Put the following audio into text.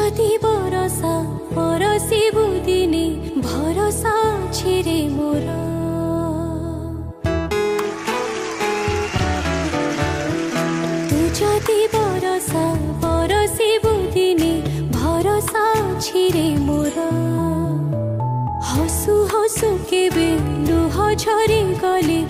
जदि बरसा परसिबु दिने भरोसा छिरे मोर तू जदि बरसा परसिबु दिने भरोसा छिरे मोर हसु हसु केबे लुह झरी गले